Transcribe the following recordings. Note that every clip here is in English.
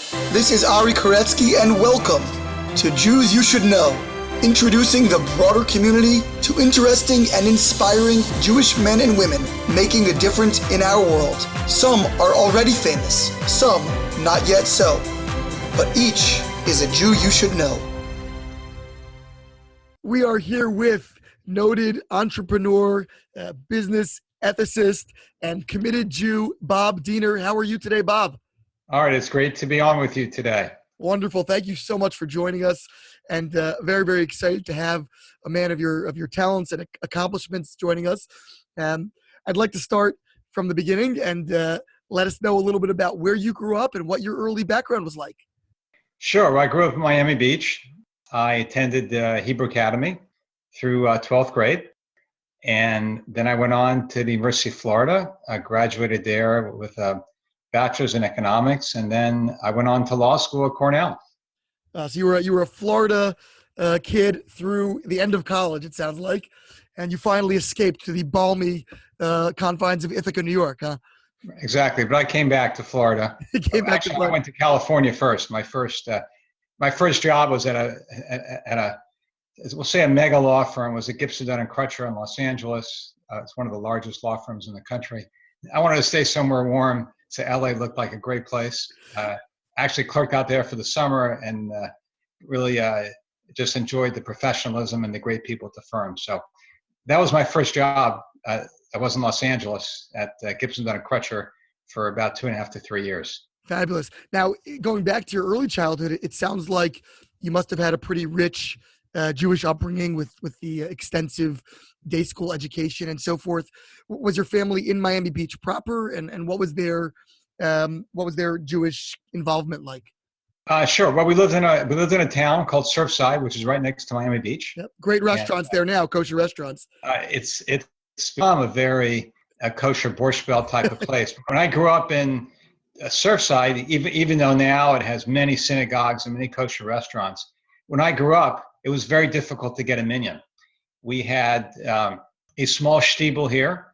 This is Ari Koretsky, and welcome to Jews You Should Know, introducing the broader community to interesting and inspiring Jewish men and women making a difference in our world. Some are already famous, some not yet so, but each is a Jew you should know. We are here with noted entrepreneur, business ethicist, and committed Jew, Bob Diener. How are you today, Bob? All right, it's great to be on with you today. Wonderful. Thank you so much for joining us, and very, very excited to have a man of your talents and accomplishments joining us. I'd like to start from the beginning and let us know a little bit about where you grew up and what your early background was like. Sure. Well, I grew up in Miami Beach. I attended Hebrew Academy through 12th grade, and then I went on to the University of Florida. I graduated there with a bachelor's in economics, and then I went on to law school at Cornell. So you were a Florida kid through the end of college, it sounds like, and you finally escaped to the balmy confines of Ithaca, New York, huh? Exactly, but I came back to Florida. I went to California first. My first job was at a we'll say a mega law firm. It was at Gibson, Dunn and Crutcher in Los Angeles. It's one of the largest law firms in the country. I wanted to stay somewhere warm. So LA looked like a great place. Actually clerked out there for the summer and really just enjoyed the professionalism and the great people at the firm. So that was my first job. I was in Los Angeles at Gibson, Dunn and Crutcher for about 2.5 to 3 years. Fabulous. Now, going back to your early childhood, it sounds like you must have had a pretty rich Jewish upbringing with the extensive day school education and so forth. Was your family in Miami Beach proper, and what was their Jewish involvement like? Sure. Well, we lived in a town called Surfside, which is right next to Miami Beach. Yep. Great restaurants there now, kosher restaurants. It's become a very kosher Borscht Belt type of place. When I grew up in Surfside, even though now it has many synagogues and many kosher restaurants, when I grew up, it was very difficult to get a minyan. We had a small shtibel here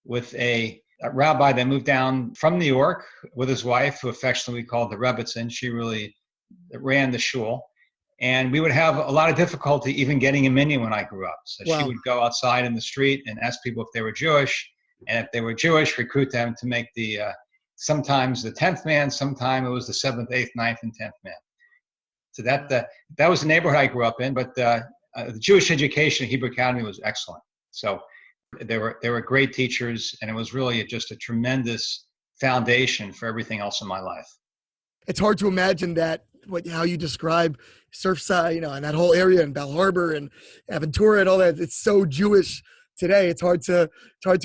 with a rabbi that moved down from New York with his wife, who affectionately we called the Rebbitzin. She really ran the shul. And we would have a lot of difficulty even getting a minyan when I grew up. So wow. She would go outside in the street and ask people if they were Jewish. And if they were Jewish, recruit them to make sometimes the 10th man, sometimes it was the 7th, 8th, 9th, and 10th man. So that was the neighborhood I grew up in, but the Jewish education at Hebrew Academy was excellent. So they were great teachers, and it was really just a tremendous foundation for everything else in my life. It's hard to imagine that how you describe Surfside, and that whole area, and Bal Harbour and Aventura and all that. It's so Jewish today. It's hard to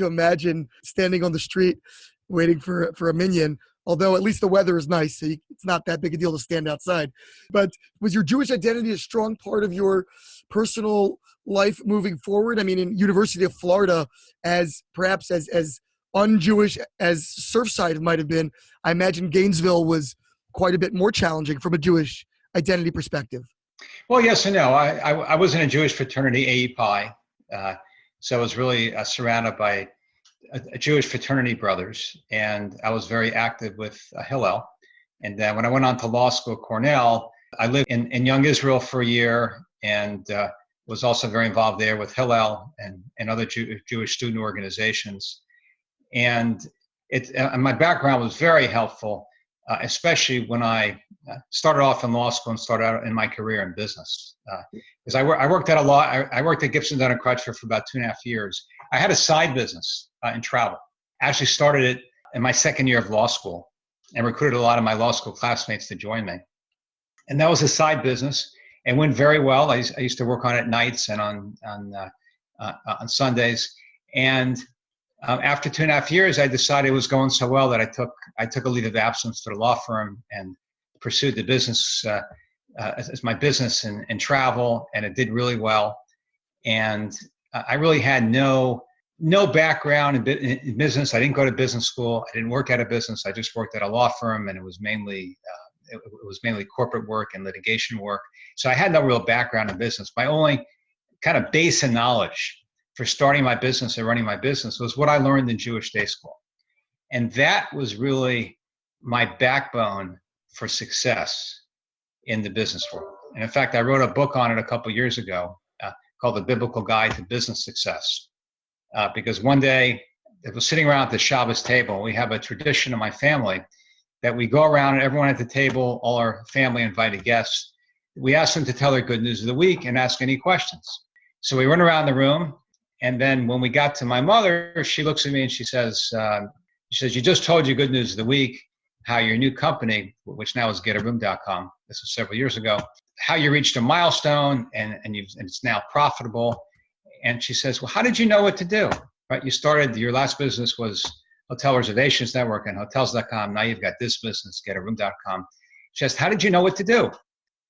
imagine standing on the street waiting for a minyan. Although at least the weather is nice, so it's not that big a deal to stand outside. But was your Jewish identity a strong part of your personal life moving forward? I mean, in University of Florida, as perhaps as un-Jewish as Surfside might have been, I imagine Gainesville was quite a bit more challenging from a Jewish identity perspective. Well, yes and no. I was in a Jewish fraternity, AE Pi, so I was really surrounded by a Jewish fraternity brothers, and I was very active with Hillel. And then when I went on to law school at Cornell, I lived in Young Israel for a year and was also very involved there with Hillel and other Jewish student organizations. And my background was very helpful, especially when I started off in law school and started out in my career in business. Because I worked at Gibson, Dunn and Crutcher for about 2.5 years. I had a side business in travel. I actually started it in my second year of law school and recruited a lot of my law school classmates to join me. And that was a side business and went very well. I used to work on it nights and on Sundays. And after 2.5 years, I decided it was going so well that I took a leave of absence to the law firm and pursued the business as my business in travel, and it did really well. And I really had no background in business. I didn't go to business school. I didn't work at a business. I just worked at a law firm, and it was mainly corporate work and litigation work. So I had no real background in business. My only kind of base of knowledge for starting my business and running my business was what I learned in Jewish day school. And that was really my backbone for success in the business world. And in fact, I wrote a book on it a couple years ago called The Biblical Guide to Business Success. Because one day I was sitting around at the Shabbos table. We have a tradition in my family that we go around and everyone at the table, all our family invited guests, we ask them to tell their good news of the week and ask any questions. So we run around the room. And then when we got to my mother, she looks at me and she says, you just told your good news of the week, how your new company, which now is getaroom.com, this was several years ago, how you reached a milestone and it's now profitable. And she says, well, how did you know what to do? Right? You started, your last business was Hotel Reservations Network and hotels.com. Now you've got this business, getaroom.com. She says, how did you know what to do?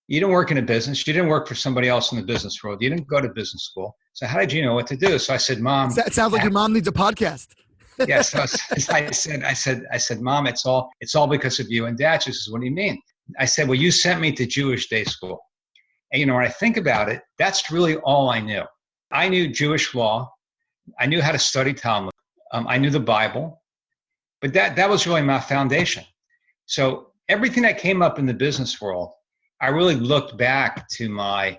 You didn't work in a business. You didn't work for somebody else in the business world. You didn't go to business school. So how did you know what to do? So I said, Mom. It sounds like your mom needs a podcast. Yes. Yeah, so I said, Mom, it's all because of you. And Dad, she says, what do you mean? I said, well, you sent me to Jewish day school. And when I think about it, that's really all I knew. I knew Jewish law. I knew how to study Talmud. I knew the Bible. But that was really my foundation. So everything that came up in the business world, I really looked back to my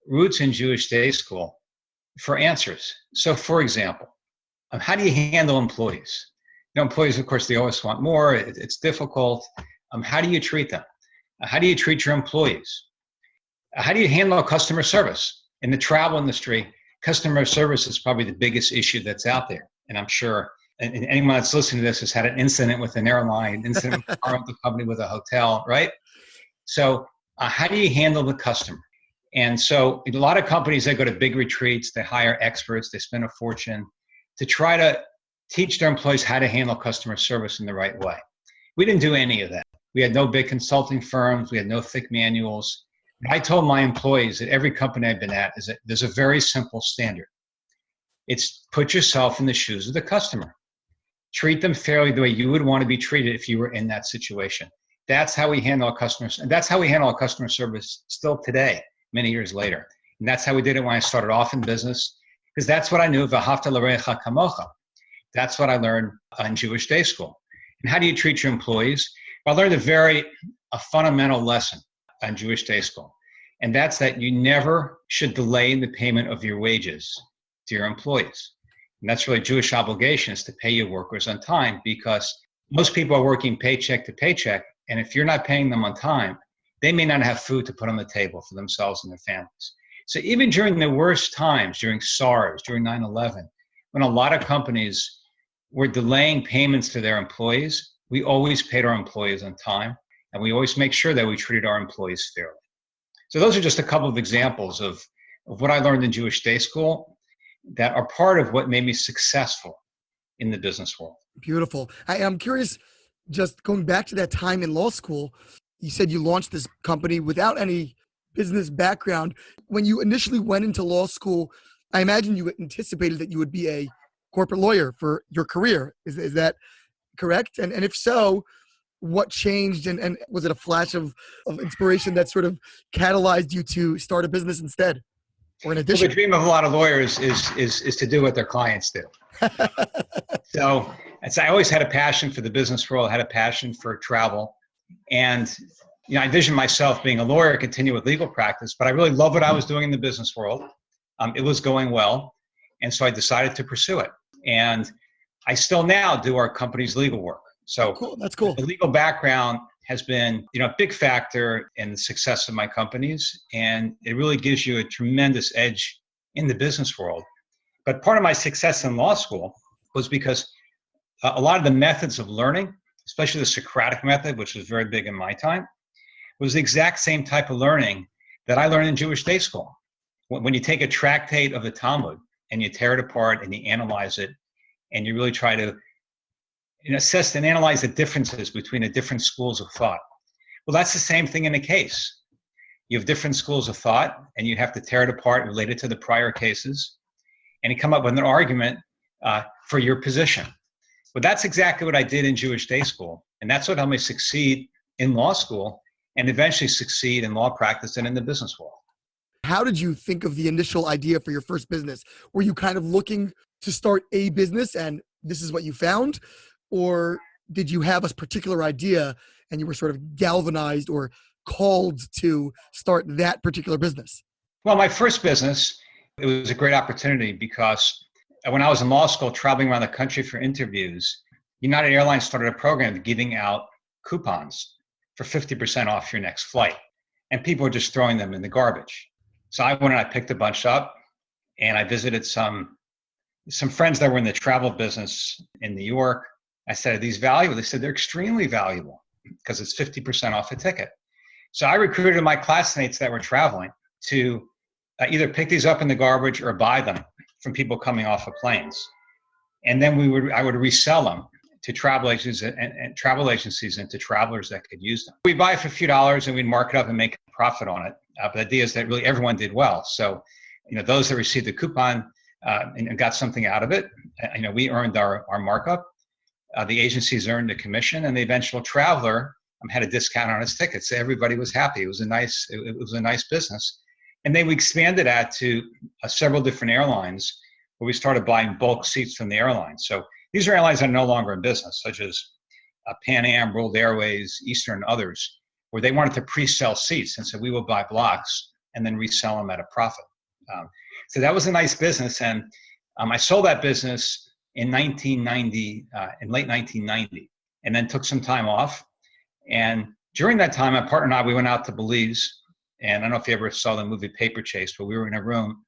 roots in Jewish day school for answers. So for example, how do you handle employees? Employees, of course, they always want more. It's difficult. How do you treat them? How do you treat your employees? How do you handle customer service? In the travel industry, customer service is probably the biggest issue that's out there. And I'm sure anyone that's listening to this has had an incident with an airline, an incident with a company, with a hotel, right? So how do you handle the customer? And so a lot of companies, they go to big retreats, they hire experts, they spend a fortune to try to teach their employees how to handle customer service in the right way. We didn't do any of that. We had no big consulting firms. We had no thick manuals. I told my employees at every company I've been at is that there's a very simple standard. It's put yourself in the shoes of the customer. Treat them fairly the way you would want to be treated if you were in that situation. That's how we handle our customers. And that's how we handle our customer service still today, many years later. And that's how we did it when I started off in business, because that's what I knew, v'ahavta l'recha kamocha. That's what I learned in Jewish day school. And how do you treat your employees? Well, I learned a fundamental lesson on Jewish day school. And that's that you never should delay the payment of your wages to your employees. And that's really Jewish obligation, is to pay your workers on time, because most people are working paycheck to paycheck. And if you're not paying them on time, they may not have food to put on the table for themselves and their families. So even during the worst times, during SARS, during 9/11, when a lot of companies were delaying payments to their employees, we always paid our employees on time, and we always make sure that we treated our employees fairly. So those are just a couple of examples of what I learned in Jewish day school that are part of what made me successful in the business world. Beautiful. I'm curious, just going back to that time in law school, you said you launched this company without any business background. When you initially went into law school, I imagine you anticipated that you would be a corporate lawyer for your career. Is that correct? And if so, what changed? And was it a flash of inspiration that sort of catalyzed you to start a business instead? Or in addition? Well, the dream of a lot of lawyers is to do what their clients do. So I always had a passion for the business world, I had a passion for travel. And I envisioned myself being a lawyer, continue with legal practice, but I really love what I was doing in the business world. It was going well. And so I decided to pursue it. And I still now do our company's legal work. So cool. That's cool. The legal background has been, a big factor in the success of my companies. And it really gives you a tremendous edge in the business world. But part of my success in law school was because a lot of the methods of learning, especially the Socratic method, which was very big in my time, was the exact same type of learning that I learned in Jewish day school. When you take a tractate of the Talmud and you tear it apart and you analyze it, and you really try to assess and analyze the differences between the different schools of thought. Well, that's the same thing in a case. You have different schools of thought, and you have to tear it apart related to the prior cases, and you come up with an argument for your position. But that's exactly what I did in Jewish day school, and that's what helped me succeed in law school and eventually succeed in law practice and in the business world. How did you think of the initial idea for your first business? Were you kind of looking to start a business and this is what you found? Or did you have a particular idea and you were sort of galvanized or called to start that particular business? Well, my first business, it was a great opportunity because when I was in law school, traveling around the country for interviews, United Airlines started a program giving out coupons for 50% off your next flight. And people were just throwing them in the garbage. So I went and I picked a bunch up, and I visited some friends that were in the travel business in New York. I said, are these valuable? They said, they're extremely valuable because it's 50% off a ticket. So I recruited my classmates that were traveling to either pick these up in the garbage or buy them from people coming off of planes. And then I would resell them to travel agencies and travel agencies and to travelers that could use them. We'd buy it for a few dollars and we'd mark it up and make a profit on it. But the idea is that really everyone did well. So, those that received the coupon and got something out of it, we earned our markup. The agencies earned a commission, and the eventual traveler had a discount on his ticket. So everybody was happy. It was a nice business. And then we expanded that to several different airlines where we started buying bulk seats from the airlines. So these are airlines that are no longer in business, such as Pan Am, World Airways, Eastern, and others, where they wanted to pre-sell seats. And so we would buy blocks and then resell them at a profit. So that was a nice business. And I sold that business in 1990, in late 1990, and then took some time off. And during that time, my partner and I, we went out to Belize. And I don't know if you ever saw the movie Paper Chase, but we were in a room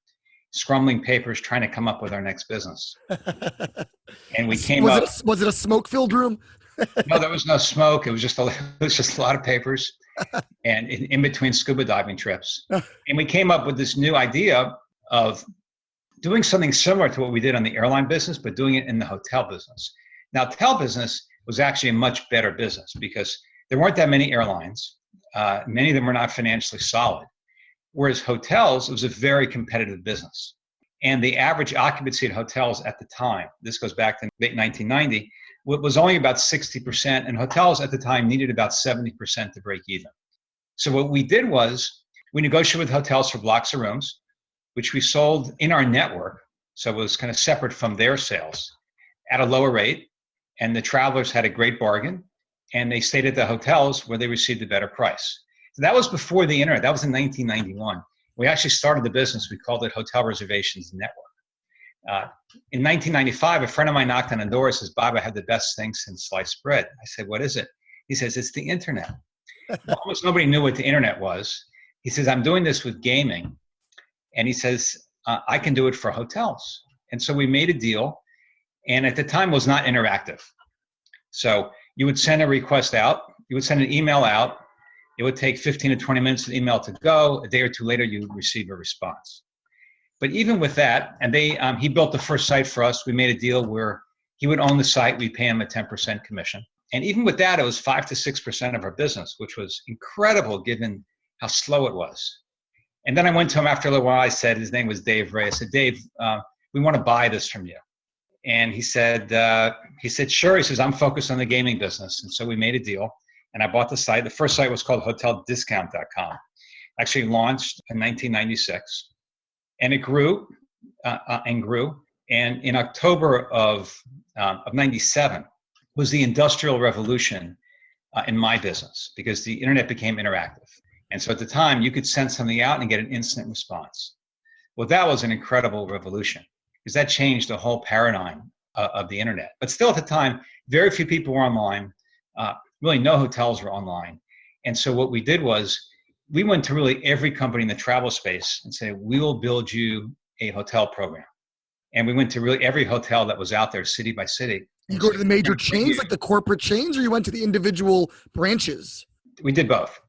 scrumbling papers trying to come up with our next business. And we came up. Was it a smoke-filled room? No, there was no smoke. It was just a lot of papers, and in between scuba diving trips. And we came up with this new idea of doing something similar to what we did on the airline business, but doing it in the hotel business. Now, hotel business was actually a much better business because there weren't that many airlines. Many of them were not financially solid. Whereas hotels, it was a very competitive business. And the average occupancy at hotels at the time, this goes back to late 1990, was only about 60%, and hotels at the time needed about 70% to break even. So what we did was we negotiated with hotels for blocks of rooms, which we sold in our network. So it was kind of separate from their sales at a lower rate. And the travelers had a great bargain, and they stayed at the hotels where they received a better price. So that was before the internet. That was in 1991. We actually started the business. We called it Hotel Reservations Network. In 1995, a friend of mine knocked on the door and says, Bob, I had the best thing since sliced bread. I said, what is it? He says, it's the internet. Almost nobody knew what the internet was. He says, I'm doing this with gaming. And he says, I can do it for hotels. And so we made a deal. And at the time, it was not interactive. So you would send a request out. You would send an email out. It would take 15 to 20 minutes for the email to go. A day or two later, you would receive a response. But even with that, and he built the first site for us. We made a deal where he would own the site. We pay him a 10% commission. And even with that, it was 5 to 6% of our business, which was incredible given how slow it was. And then I went to him after a little while. I said, his name was Dave Ray. I said, Dave, we want to buy this from you. And he said, sure. He says, I'm focused on the gaming business. And so we made a deal. And I bought the site. The first site was called hoteldiscount.com. Actually launched in 1996. And it grew and grew. And in October of 97 was the industrial revolution in my business because the internet became interactive. And so at the time, you could send something out and get an instant response. Well, that was an incredible revolution because that changed the whole paradigm of the internet. But still at the time, very few people were online. Really no hotels were online. And so what we did was we went to really every company in the travel space and said, we will build you a hotel program. And we went to really every hotel that was out there, city by city. You go to the major chains, like the corporate chains, or you went to the individual branches? We did both.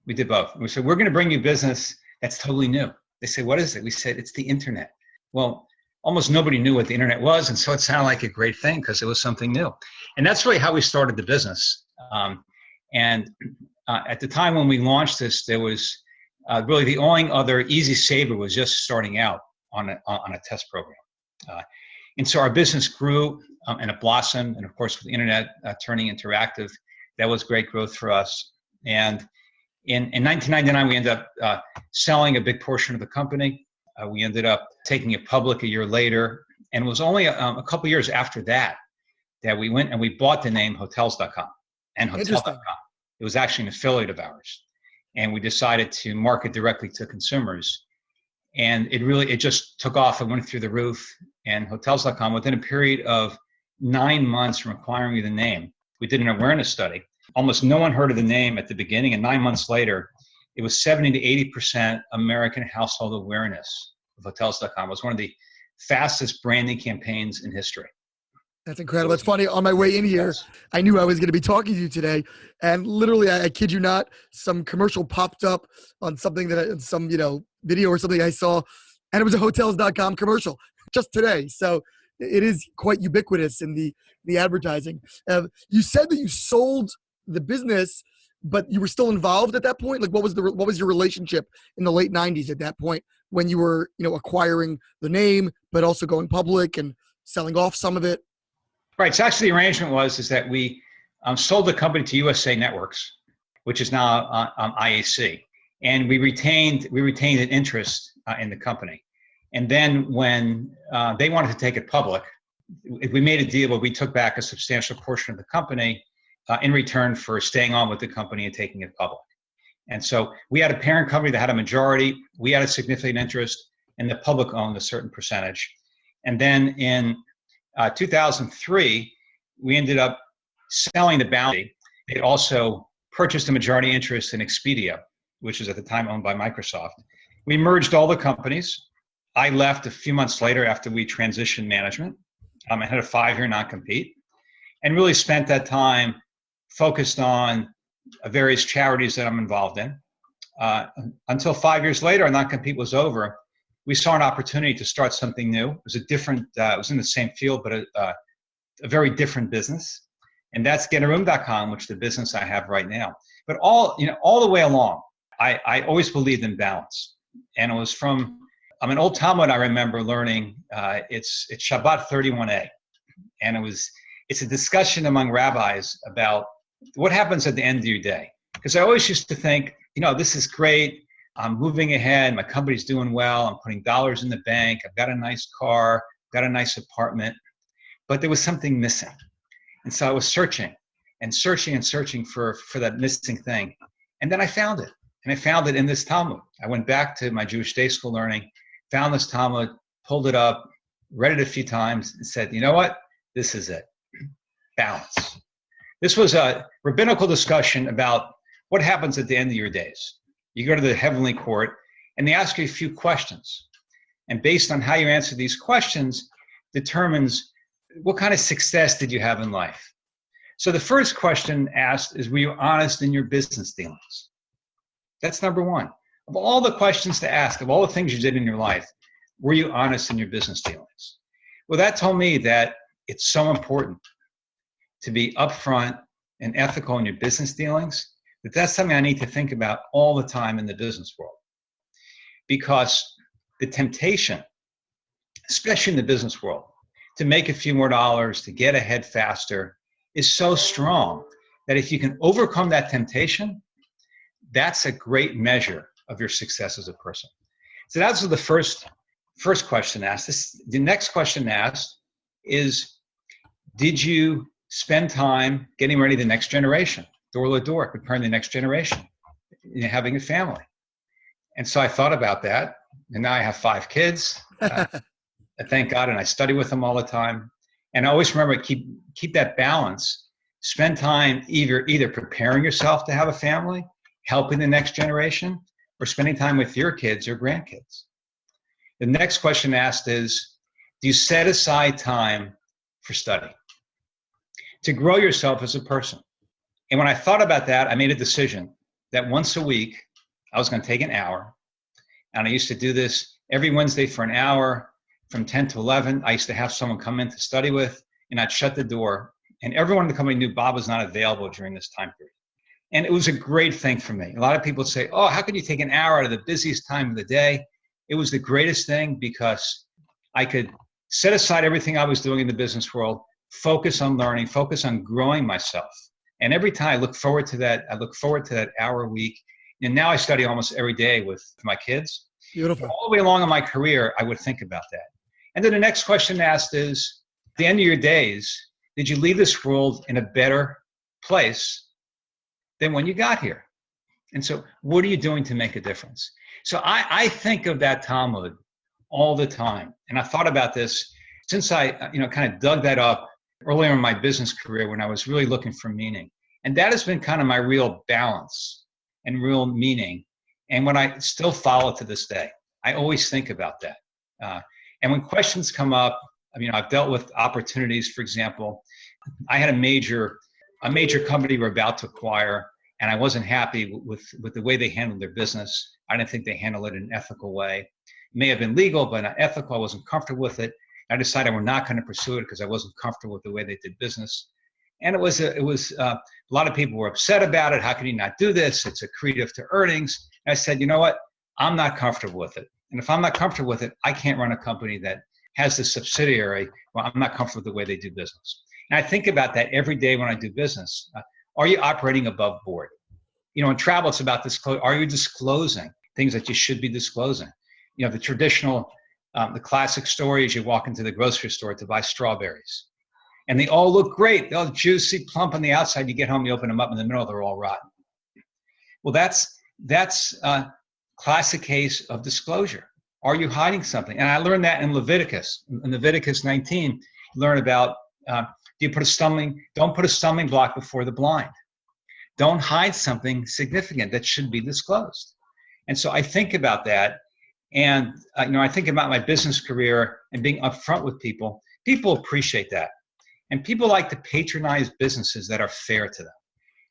We said, we're going to bring you business that's totally new. They said, what is it? We said, it's the internet. Well, almost nobody knew what the internet was. And so it sounded like a great thing because it was something new. And that's really how we started the business. At the time when we launched this, there was really the only other Easy Saver was just starting out on a test program. And so our business grew and it blossomed. And of course, with the internet turning interactive, that was great growth for us. And in 1999, we ended up selling a big portion of the company. We ended up taking it public a year later. And it was only a couple years after that we went and we bought the name hotels.com and hotel.com. It was actually an affiliate of ours. And we decided to market directly to consumers. And it just took off and went through the roof. And Hotels.com, within a period of 9 months from acquiring the name, we did an awareness study. Almost no one heard of the name at the beginning. And 9 months later, it was 70 to 80% American household awareness of Hotels.com. It was one of the fastest branding campaigns in history. That's incredible. It's funny. On my way in here, I knew I was going to be talking to you today, and literally, I kid you not, some commercial popped up on something some video or something I saw, and it was a Hotels.com commercial just today. So it is quite ubiquitous in the advertising. You said that you sold the business, but you were still involved at that point. Like, what was your relationship in the late '90s at that point when you were acquiring the name, but also going public and selling off some of it? Right. So actually, the arrangement is that we sold the company to USA Networks, which is now IAC, and we retained an interest in the company. And then when they wanted to take it public, we made a deal where we took back a substantial portion of the company in return for staying on with the company and taking it public. And so we had a parent company that had a majority, we had a significant interest, and the public owned a certain percentage. And then in 2003, we ended up selling the bounty. They also purchased a majority interest in Expedia, which was at the time owned by Microsoft. We merged all the companies. I left a few months later after we transitioned management. I had a 5-year non-compete and really spent that time focused on various charities that I'm involved in. Until 5 years later, our non-compete was over. We saw an opportunity to start something new. It was it was in the same field, but a very different business. And that's GetAroom.com, which is the business I have right now. But all the way along, I always believed in balance. And it was from an old Talmud I remember learning. It's Shabbat 31a. And it's a discussion among rabbis about what happens at the end of your day. Because I always used to think, this is great. I'm moving ahead. My company's doing well. I'm putting dollars in the bank. I've got a nice car, got a nice apartment. But there was something missing. And so I was searching for that missing thing. And then I found it. And I found it in this Talmud. I went back to my Jewish day school learning, found this Talmud, pulled it up, read it a few times, and said, you know what? This is it. Balance. This was a rabbinical discussion about what happens at the end of your days. You go to the heavenly court, and they ask you a few questions. And based on how you answer these questions, determines what kind of success did you have in life. So the first question asked is, were you honest in your business dealings? That's number one. Of all the questions to ask, of all the things you did in your life, were you honest in your business dealings? Well, that told me that it's so important to be upfront and ethical in your business dealings, that's something I need to think about all the time in the business world. Because the temptation, especially in the business world, to make a few more dollars, to get ahead faster, is so strong that if you can overcome that temptation, that's a great measure of your success as a person. So that's the first question asked. The next question asked is, did you spend time getting ready the next generation? Door to door, preparing the next generation, having a family. And so I thought about that, and now I have 5 kids. Thank God, and I study with them all the time. And I always remember keep that balance. Spend time either preparing yourself to have a family, helping the next generation, or spending time with your kids or grandkids. The next question asked is, do you set aside time for study to grow yourself as a person? And when I thought about that, I made a decision that once a week, I was going to take an hour. And I used to do this every Wednesday for an hour from 10 to 11. I used to have someone come in to study with, and I'd shut the door. And everyone in the company knew Bob was not available during this time period. And it was a great thing for me. A lot of people say, oh, how could you take an hour out of the busiest time of the day? It was the greatest thing because I could set aside everything I was doing in the business world, focus on learning, focus on growing myself. And every time I look forward to that hour a week. And now I study almost every day with my kids. Beautiful. All the way along in my career, I would think about that. And then the next question asked is, at the end of your days, did you leave this world in a better place than when you got here. And so what are you doing to make a difference? So I think of that Talmud all the time. And I thought about this since I kind of dug that up earlier in my business career when I was really looking for meaning. And that has been kind of my real balance and real meaning. And what I still follow to this day, I always think about that. And when questions come up, I've dealt with opportunities. For example, I had a major company we're about to acquire, and I wasn't happy with the way they handled their business. I didn't think they handled it in an ethical way. It may have been legal, but not ethical. I wasn't comfortable with it. I decided we're not going to pursue it because I wasn't comfortable with the way they did business. And it was a lot of people were upset about it. How can you not do this? It's accretive to earnings. And I said, you know what? I'm not comfortable with it. And if I'm not comfortable with it, I can't run a company that has the subsidiary. Well, I'm not comfortable with the way they do business. And I think about that every day when I do business. Are you operating above board? In travel, it's about disclosure. Are you disclosing things that you should be disclosing? The traditional, the classic story is you walk into the grocery store to buy strawberries. And they all look great. They're all juicy, plump on the outside. You get home, you open them up in the middle, they're all rotten. Well, that's a classic case of disclosure. Are you hiding something? And I learned that in Leviticus. In Leviticus 19, you learn about don't put a stumbling block before the blind. Don't hide something significant that should be disclosed. And so I think about that. And I think about my business career and being upfront with people. People appreciate that. And people like to patronize businesses that are fair to them.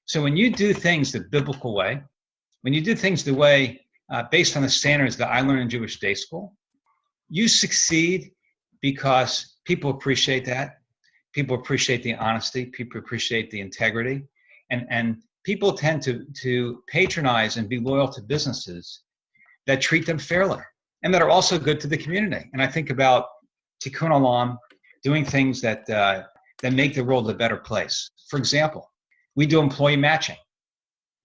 So when you do things the biblical way, when you do things the way based on the standards that I learned in Jewish day school, you succeed because people appreciate that. People appreciate the honesty. People appreciate the integrity. And people tend to patronize and be loyal to businesses that treat them fairly and that are also good to the community. And I think about Tikkun Olam, doing things that make the world a better place. For example, we do employee matching.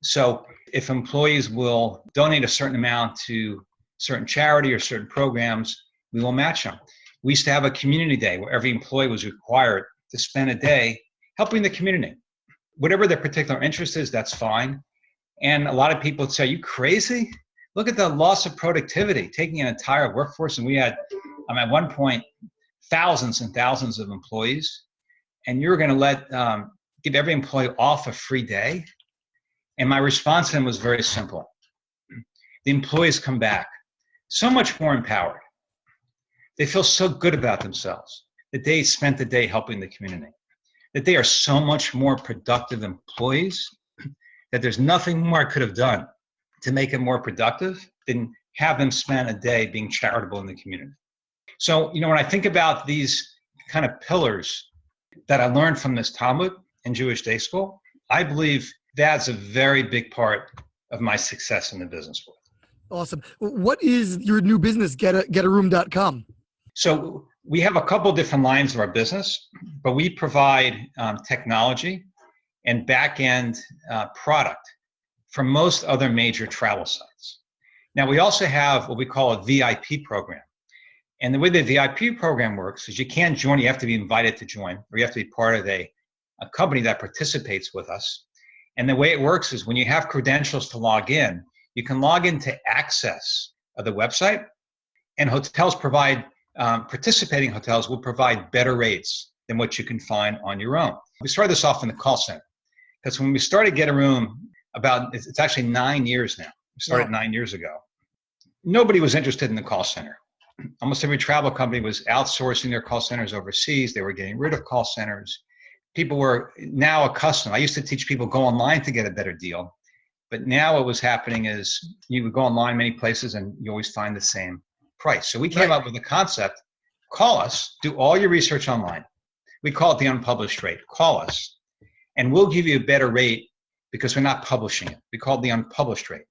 So if employees will donate a certain amount to certain charity or certain programs, we will match them. We used to have a community day where every employee was required to spend a day helping the community. Whatever their particular interest is, that's fine. And a lot of people would say, are you crazy? Look at the loss of productivity, taking an entire workforce. And we had, at one point, thousands and thousands of employees. And you're going to give every employee off a free day? And my response to them was very simple. The employees come back so much more empowered. They feel so good about themselves that they spent the day helping the community, that they are so much more productive employees, that there's nothing more I could have done to make it more productive than have them spend a day being charitable in the community. So, when I think about these kind of pillars that I learned from this Talmud in Jewish day school, I believe that's a very big part of my success in the business world. Awesome. What is your new business, getaroom.com? So we have a couple different lines of our business, but we provide technology and back-end product for most other major travel sites. Now, we also have what we call a VIP program. And the way the VIP program works is you can't join, you have to be invited to join, or you have to be part of a company that participates with us. And the way it works is when you have credentials to log in, you can log into access of the website, and hotels provide, participating hotels will provide better rates than what you can find on your own. We started this off in the call center, because when we started Get a Room, it's actually 9 years now. We started 9 years ago. Nobody was interested in the call center. Almost every travel company was outsourcing their call centers overseas. They were getting rid of call centers. People were now accustomed. I used to teach people go online to get a better deal. But now what was happening is you would go online many places and you always find the same price. So we came up with the concept, call us, do all your research online. We call it the unpublished rate. Call us, and we'll give you a better rate because we're not publishing it. We call it the unpublished rate.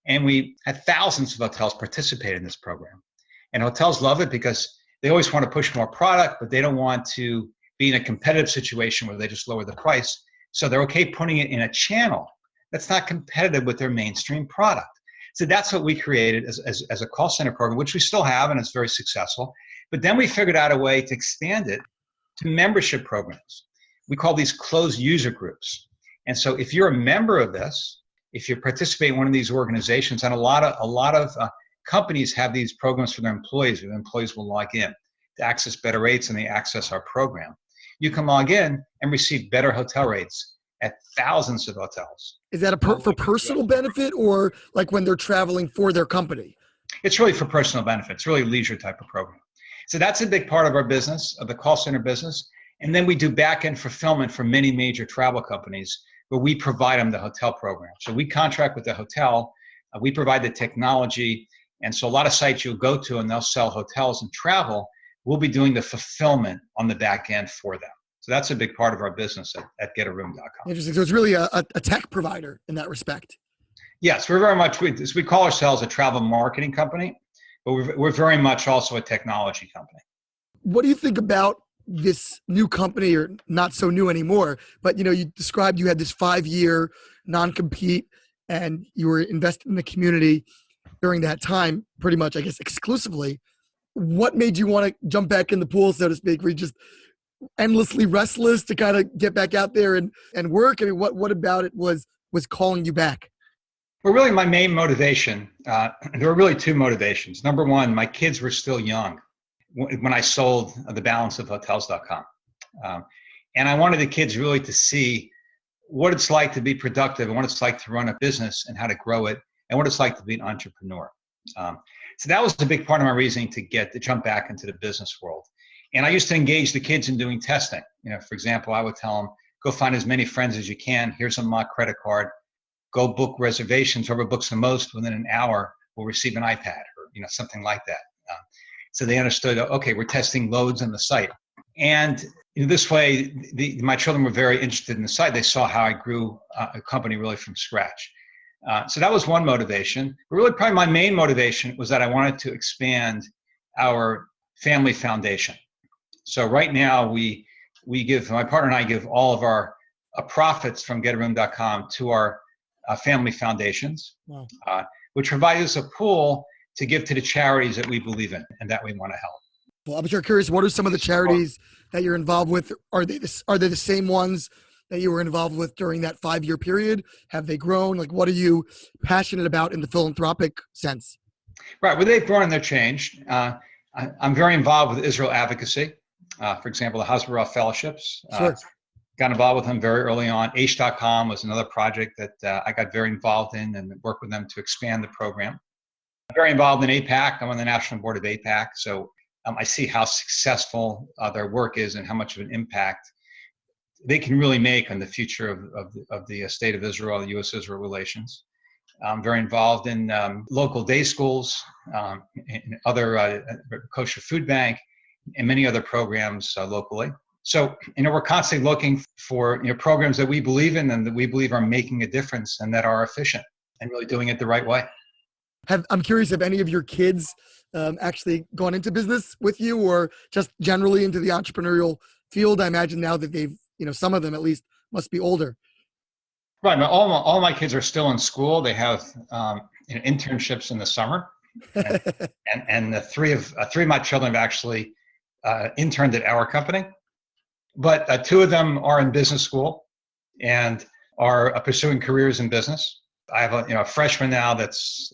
And we had thousands of hotels participate in this program. And hotels love it because they always want to push more product, but they don't want to be in a competitive situation where they just lower the price. So they're okay putting it in a channel that's not competitive with their mainstream product. So that's what we created as a call center program, which we still have, and it's very successful. But then we figured out a way to expand it to membership programs. We call these closed user groups. And so if you're a member of this, if you participate in one of these organizations, and a lot of companies have these programs for their employees, where employees will log in to access better rates and they access our program. You can log in and receive better hotel rates at thousands of hotels. Is that for personal benefit, or like when they're traveling for their company? It's really for personal benefit. It's really a leisure type of program. So that's a big part of our business, of the call center business. And then we do back-end fulfillment for many major travel companies where we provide them the hotel program. So we contract with the hotel, we provide the technology. And so a lot of sites you'll go to and they'll sell hotels and travel, we'll be doing the fulfillment on the back end for them. So that's a big part of our business at getaroom.com. Interesting. So it's really a tech provider in that respect. Yes, we're very much, we call ourselves a travel marketing company, but we're very much also a technology company. What do you think about this new company, or not so new anymore, but you described you had this 5-year non-compete and you were invested in the community during that time, pretty much, I guess, exclusively. What made you want to jump back in the pool, so to speak? Were you just endlessly restless to kind of get back out there and work? I mean, what about it was calling you back? Well, really my main motivation, there were really two motivations. Number one, my kids were still young when I sold the balance of hotels.com. And I wanted the kids really to see what it's like to be productive and what it's like to run a business and how to grow it and what it's like to be an entrepreneur. So that was a big part of my reasoning to jump back into the business world. And I used to engage the kids in doing testing. For example, I would tell them, go find as many friends as you can. Here's a mock credit card. Go book reservations. Whoever books the most within an hour will receive an iPad, or something like that. So they understood, okay, we're testing loads on the site. And this way, my children were very interested in the site. They saw how I grew a company really from scratch. So that was one motivation. But really, probably my main motivation was that I wanted to expand our family foundation. So right now, we give, my partner and I give all of our profits from getaroom.com to our family foundations, wow. Which provides us a pool to give to the charities that we believe in and that we want to help. Well, I'm curious, what are some of the charities that you're involved with? Are they the same ones that you were involved with during that 5-year period? Have they grown? Like, what are you passionate about in the philanthropic sense? Right. Well, they've grown and they've changed. I'm very involved with Israel Advocacy. For example, the Hasbara Fellowships. Sure. Got involved with them very early on. Aish.com was another project that I got very involved in and worked with them to expand the program. I'm very involved in APAC. I'm on the national board of APAC. So I see how successful their work is and how much of an impact they can really make on the future of the state of Israel, the U.S.-Israel relations. I'm very involved in local day schools, and other kosher food bank, and many other programs locally. So, we're constantly looking for programs that we believe in and that we believe are making a difference and that are efficient and really doing it the right way. I'm curious, have any of your kids actually gone into business with you, or just generally into the entrepreneurial field? I imagine now that they've, some of them at least must be older. Right. All my kids are still in school. They have internships in the summer, and the three of my children have actually interned at our company. But 2 of them are in business school and are pursuing careers in business. I have a freshman now that's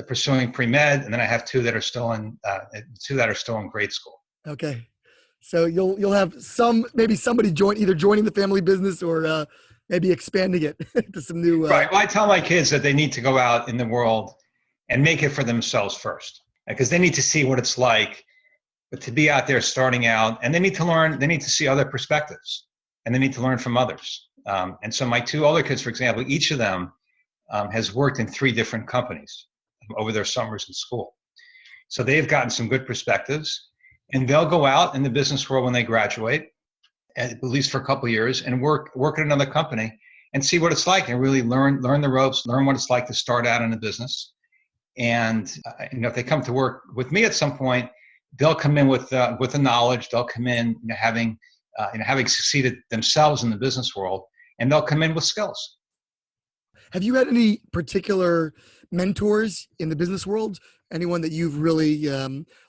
pursuing pre-med, and then I have 2 that are still in grade school. Okay, so you'll have maybe somebody either joining the family business or maybe expanding it to some new. Right. Well, I tell my kids that they need to go out in the world and make it for themselves first, because they need to see what it's like. But to be out there starting out, and they need to learn, they need to see other perspectives, and they need to learn from others. And so my 2 older kids, for example, each of them has worked in 3 different companies over their summers in school. So they've gotten some good perspectives, and they'll go out in the business world when they graduate, at least for a couple of years, and work at another company and see what it's like and really learn the ropes, learn what it's like to start out in a business. And if they come to work with me at some point, they'll come in with the knowledge. They'll come in having succeeded themselves in the business world, and they'll come in with skills. Have you had any particular mentors in the business world? Anyone that you've really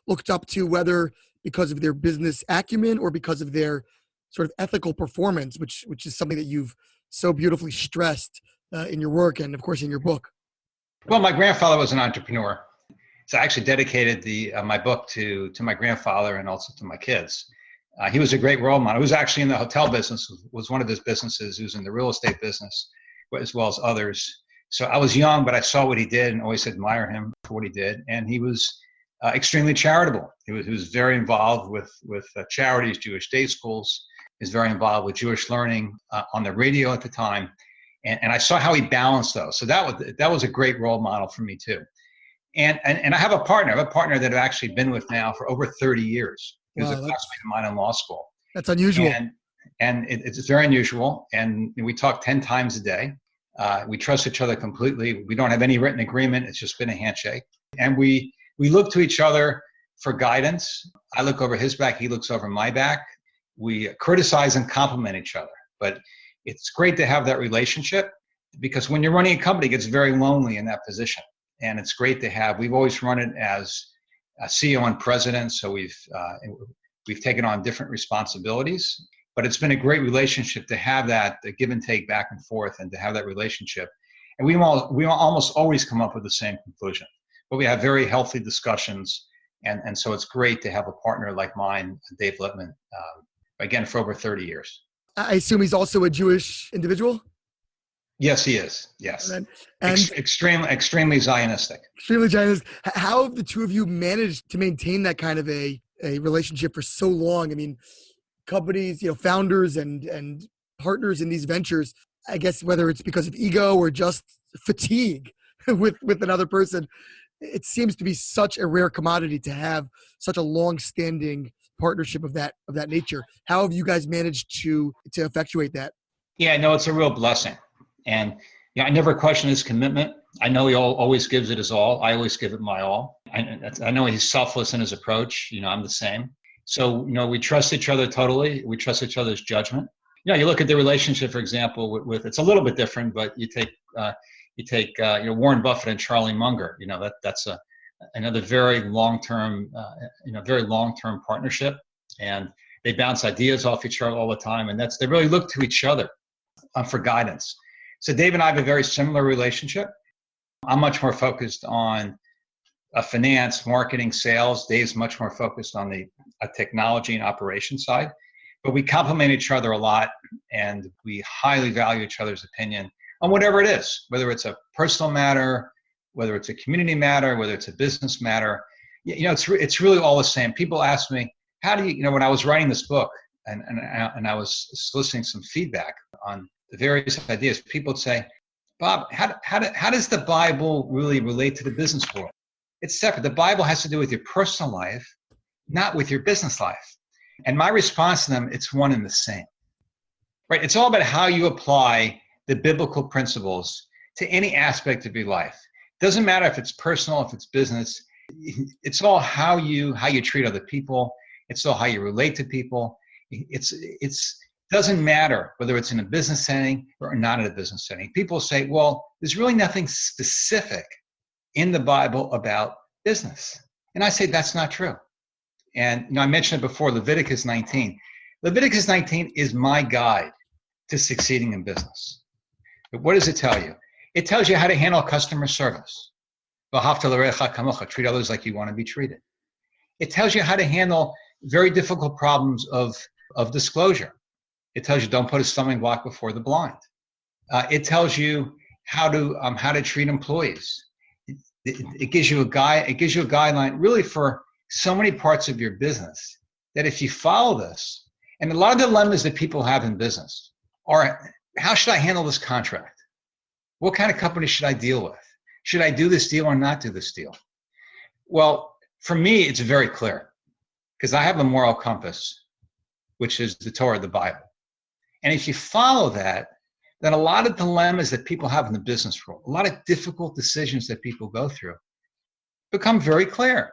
looked up to, whether because of their business acumen or because of their sort of ethical performance, which is something that you've so beautifully stressed in your work and, of course, in your book. Well, my grandfather was an entrepreneur. So I actually dedicated my book to my grandfather and also to my kids. He was a great role model. He was actually in the hotel business, was one of his businesses. He was in the real estate business, as well as others. So I was young, but I saw what he did and always admire him for what he did. And he was extremely charitable. He was very involved with charities, Jewish day schools. He was very involved with Jewish learning on the radio at the time. And I saw how he balanced those. So that was a great role model for me too. And I have a partner that I've actually been with now for over 30 years. He was a classmate of mine in law school. That's unusual. And it's very unusual. And we talk 10 times a day. We trust each other completely. We don't have any written agreement. It's just been a handshake. And we look to each other for guidance. I look over his back. He looks over my back. We criticize and compliment each other. But it's great to have that relationship, because when you're running a company, it gets very lonely in that position. And it's great to have. We've always run it as a CEO and president, so we've taken on different responsibilities. But it's been a great relationship to have that, the give and take back and forth, and to have that relationship. And we almost always come up with the same conclusion. But we have very healthy discussions, and so it's great to have a partner like mine, Dave Lipmann, again, for over 30 years. I assume he's also a Jewish individual? Yes, he is. Yes. And extremely Zionistic. Extremely Zionistic. How have the two of you managed to maintain that kind of a relationship for so long? I mean, companies, founders and partners in these ventures, I guess whether it's because of ego or just fatigue with another person, it seems to be such a rare commodity to have such a long-standing partnership of that nature. How have you guys managed to effectuate that? Yeah, no, it's a real blessing. And I never question his commitment. I know he always gives it his all. I always give it my all. I know he's selfless in his approach. I'm the same. So, we trust each other totally. We trust each other's judgment. You look at the relationship, for example, with it's a little bit different, but you take Warren Buffett and Charlie Munger. That's another very long-term, partnership, and they bounce ideas off each other all the time, and they really look to each other for guidance. So Dave and I have a very similar relationship. I'm much more focused on finance, marketing, sales. Dave's much more focused on the technology and operation side. But we complement each other a lot, and we highly value each other's opinion on whatever it is, whether it's a personal matter, whether it's a community matter, whether it's a business matter. It's really all the same. People ask me, how do you, when I was writing this book and I was soliciting some feedback on the various ideas, people would say, Bob, how does the Bible really relate to the business world? It's separate. The Bible has to do with your personal life, not with your business life. And my response to them, it's one and the same, right? It's all about how you apply the biblical principles to any aspect of your life. It doesn't matter if it's personal, if it's business. It's all how you treat other people. It's all how you relate to people. It's doesn't matter whether it's in a business setting or not in a business setting. People say, well, there's really nothing specific in the Bible about business. And I say that's not true. And I mentioned it before, Leviticus 19. Leviticus 19 is my guide to succeeding in business. But what does it tell you? It tells you how to handle customer service. Treat others like you want to be treated. It tells you how to handle very difficult problems of disclosure. It tells you don't put a stumbling block before the blind. It tells you how to treat employees. It gives you a guide. It gives you a guideline really for so many parts of your business that if you follow this, and a lot of dilemmas that people have in business are, how should I handle this contract? What kind of company should I deal with? Should I do this deal or not do this deal? Well, for me, it's very clear because I have a moral compass, which is the Torah, the Bible. And if you follow that, then a lot of dilemmas that people have in the business world, a lot of difficult decisions that people go through become very clear.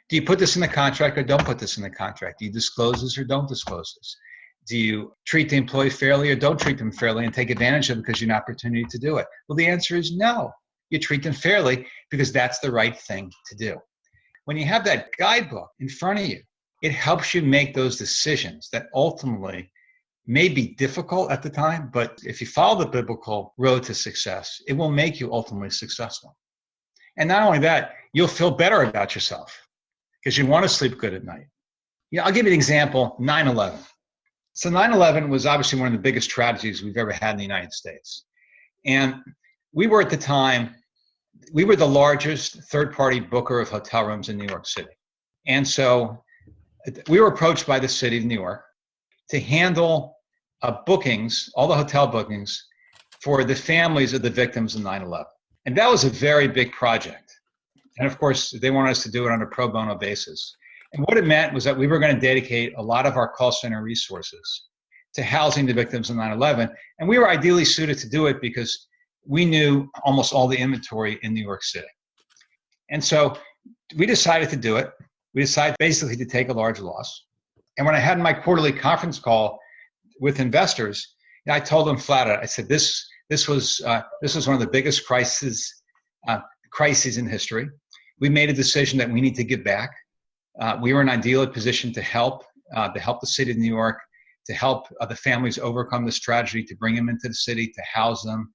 Do you put this in the contract or don't put this in the contract? Do you disclose this or don't disclose this? Do you treat the employee fairly or don't treat them fairly and take advantage of it because you have an opportunity to do it? Well, the answer is no. You treat them fairly because that's the right thing to do. When you have that guidebook in front of you, it helps you make those decisions that ultimately may be difficult at the time, but if you follow the biblical road to success, it will make you ultimately successful. And not only that, you'll feel better about yourself because you want to sleep good at night. I'll give you an example, 9/11. So 9/11 was obviously one of the biggest tragedies we've ever had in the United States. And we were at the time, we were the largest third-party booker of hotel rooms in New York City. And so we were approached by the city of New York to handle bookings, all the hotel bookings, for the families of the victims of 9/11. And that was a very big project. And of course, they wanted us to do it on a pro bono basis. And what it meant was that we were going to dedicate a lot of our call center resources to housing the victims of 9/11. And we were ideally suited to do it because we knew almost all the inventory in New York City. And so we decided to do it. We decided basically to take a large loss. And when I had my quarterly conference call with investors, I told them flat out, I said, this was one of the biggest crises in history. We made a decision that we need to give back. We were in an ideal position to help the city of New York, to help the families overcome this tragedy, to bring them into the city, to house them,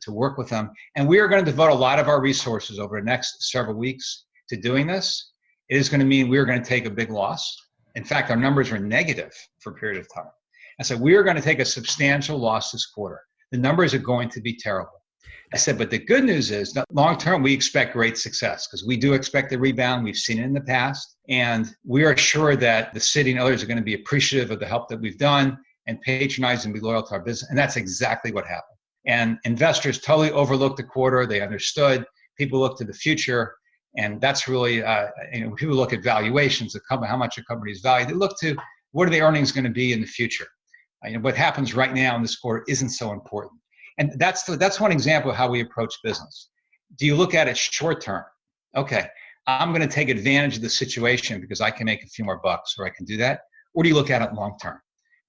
to work with them. And we are going to devote a lot of our resources over the next several weeks to doing this. It is going to mean we're going to take a big loss. In fact, our numbers were negative for a period of time. And so we are going to take a substantial loss this quarter. The numbers are going to be terrible. I said, but the good news is that long term, we expect great success because we do expect a rebound. We've seen it in the past. And we are sure that the city and others are going to be appreciative of the help that we've done and patronize and be loyal to our business. And that's exactly what happened. And investors totally overlooked the quarter. They understood. People look to the future. And that's really, people look at valuations, of how much a company is valued. They look to what are the earnings going to be in the future. What happens right now in this quarter isn't so important. And that's one example of how we approach business. Do you look at it short term? Okay, I'm going to take advantage of the situation because I can make a few more bucks, or I can do that. Or do you look at it long term?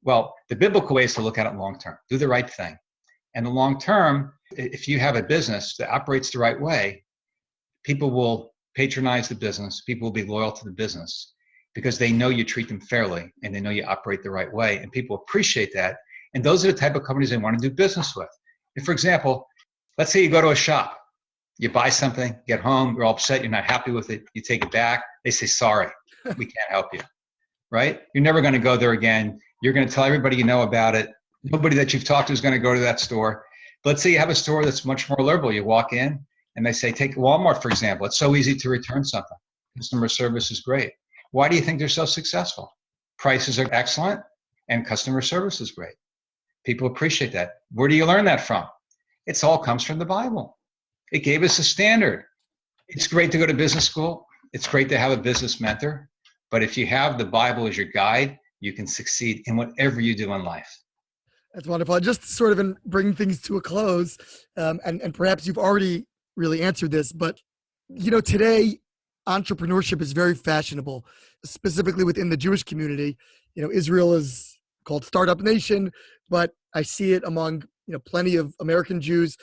Well, the biblical way is to look at it long term. Do the right thing. And the long term, if you have a business that operates the right way, people will patronize the business. People will be loyal to the business because they know you treat them fairly and they know you operate the right way. And people appreciate that. And those are the type of companies they want to do business with. If, for example, let's say you go to a shop, you buy something, get home, you're all upset, you're not happy with it, you take it back, they say, sorry, we can't help you, right? You're never going to go there again. You're going to tell everybody you know about it. Nobody that you've talked to is going to go to that store. But let's say you have a store that's much more liberal. You walk in and they say, take Walmart, for example. It's so easy to return something. Customer service is great. Why do you think they're so successful? Prices are excellent and customer service is great. People appreciate that. Where do you learn that from? It all comes from the Bible. It gave us a standard. It's great to go to business school. It's great to have a business mentor. But if you have the Bible as your guide, you can succeed in whatever you do in life. That's wonderful. Just sort of in bringing things to a close, and perhaps you've already really answered this, but today entrepreneurship is very fashionable, specifically within the Jewish community. Israel is called Startup Nation, but I see it among plenty of American Jews.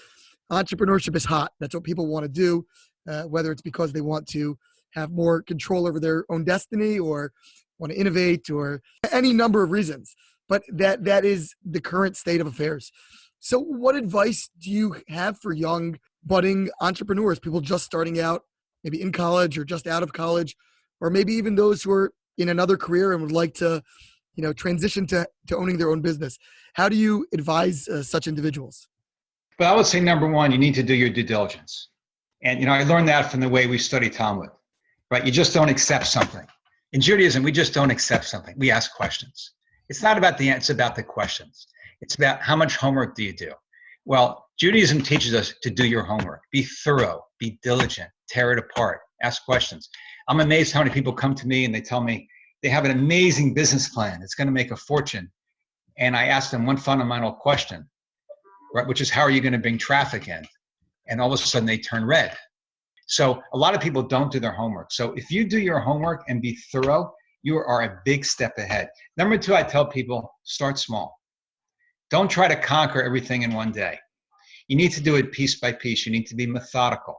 Entrepreneurship is hot. That's what people want to do, whether it's because they want to have more control over their own destiny or want to innovate or any number of reasons. But that is the current state of affairs. So what advice do you have for young budding entrepreneurs, people just starting out, maybe in college or just out of college, or maybe even those who are in another career and would like to transition to owning their own business? How do you advise such individuals? Well, I would say number one, you need to do your due diligence. And, I learned that from the way we study Talmud, right? You just don't accept something. In Judaism, we just don't accept something. We ask questions. It's not about the answer, it's about the questions. It's about how much homework do you do? Well, Judaism teaches us to do your homework. Be thorough, be diligent, tear it apart, ask questions. I'm amazed how many people come to me and they tell me they have an amazing business plan. It's going to make a fortune. And I ask them one fundamental question, right, which is, how are you going to bring traffic in? And all of a sudden they turn red. So a lot of people don't do their homework. So if you do your homework and be thorough, you are a big step ahead. Number two, I tell people, start small. Don't try to conquer everything in one day. You need to do it piece by piece. You need to be methodical.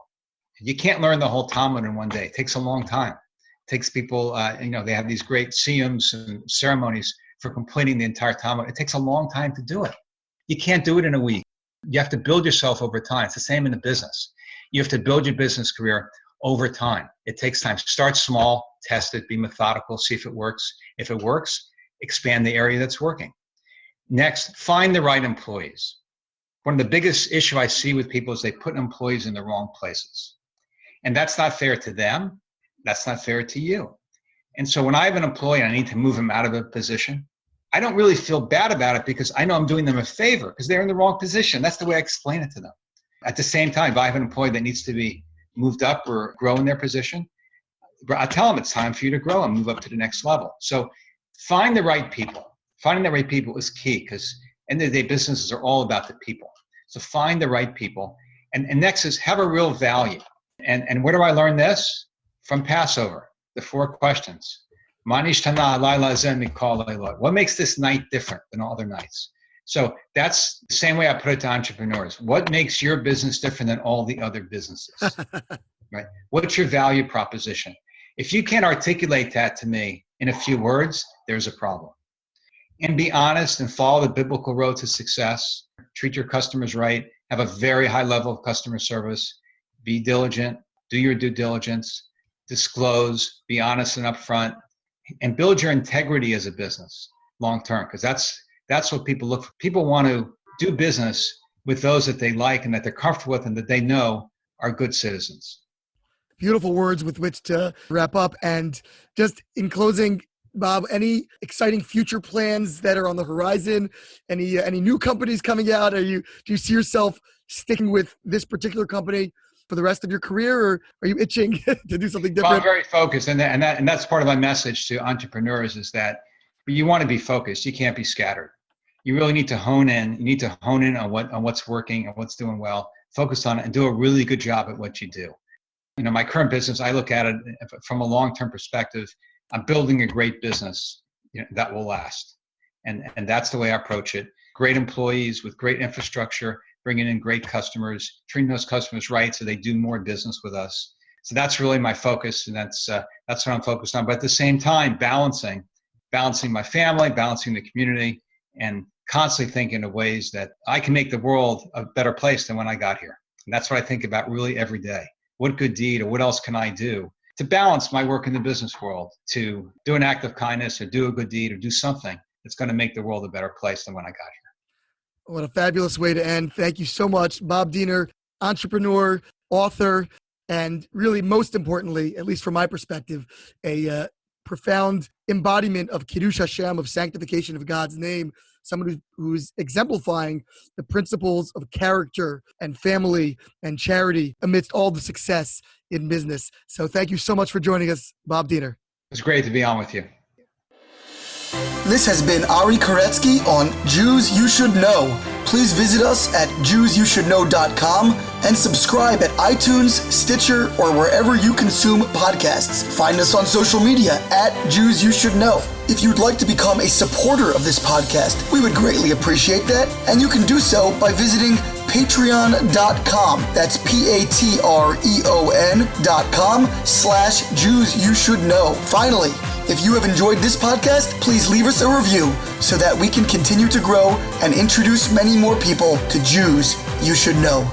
You can't learn the whole Talmud in one day. It takes a long time. It takes people, they have these great siyums and ceremonies for completing the entire Talmud. It takes a long time to do it. You can't do it in a week. You have to build yourself over time. It's the same in the business. You have to build your business career over time. It takes time. Start small, test it, be methodical, see if it works. If it works, expand the area that's working. Next, find the right employees. One of the biggest issues I see with people is they put employees in the wrong places. And that's not fair to them. That's not fair to you. And so when I have an employee and I need to move him out of a position, I don't really feel bad about it because I know I'm doing them a favor because they're in the wrong position. That's the way I explain it to them. At the same time, if I have an employee that needs to be moved up or grow in their position, I tell them it's time for you to grow and move up to the next level. So find the right people. Finding the right people is key because at the end of the day, businesses are all about the people. So find the right people. And next is have a real value. And where do I learn this? From Passover, the 4 questions. What makes this night different than all other nights? So that's the same way I put it to entrepreneurs. What makes your business different than all the other businesses? Right? What's your value proposition? If you can't articulate that to me in a few words, there's a problem. And be honest and follow the biblical road to success. Treat your customers right. Have a very high level of customer service. Be diligent. Do your due diligence. Disclose. Be honest and upfront. And build your integrity as a business long term, because that's what people look for. People want to do business with those that they like and that they're comfortable with and that they know are good citizens. Beautiful words with which to wrap up. And just in closing, Bob, any exciting future plans that are on the horizon? Any new companies coming out? Do you see yourself sticking with this particular company for the rest of your career, or are you itching to do something different? Well, I'm very focused, and that's part of my message to entrepreneurs is that you want to be focused. You can't be scattered. You really need to hone in. You need to hone in on what's working and what's doing well. Focus on it and do a really good job at what you do. My current business, I look at it from a long-term perspective. I'm building a great business that will last. And that's the way I approach it. Great employees with great infrastructure, bringing in great customers, treating those customers right so they do more business with us. So that's really my focus, and that's what I'm focused on. But at the same time, balancing my family, balancing the community, and constantly thinking of ways that I can make the world a better place than when I got here. And that's what I think about really every day. What good deed or what else can I do to balance my work in the business world, to do an act of kindness or do a good deed or do something that's going to make the world a better place than when I got here. What a fabulous way to end. Thank you so much, Bob Diener, entrepreneur, author, and really most importantly, at least from my perspective, a profound embodiment of Kiddush Hashem, of sanctification of God's name, someone who's exemplifying the principles of character and family and charity amidst all the success in business. So thank you so much for joining us, Bob Diener. It's great to be on with you. This has been Ari Koretsky on Jews You Should Know. Please visit us at JewsYouShouldKnow.com and subscribe at iTunes, Stitcher, or wherever you consume podcasts. Find us on social media at Jews You Should Know. If you'd like to become a supporter of this podcast, we would greatly appreciate that, and you can do so by visiting patreon.com. That's patreon.com/Jews You Should Know. Finally, if you have enjoyed this podcast, please leave us a review so that we can continue to grow and introduce many more people to Jews You Should Know.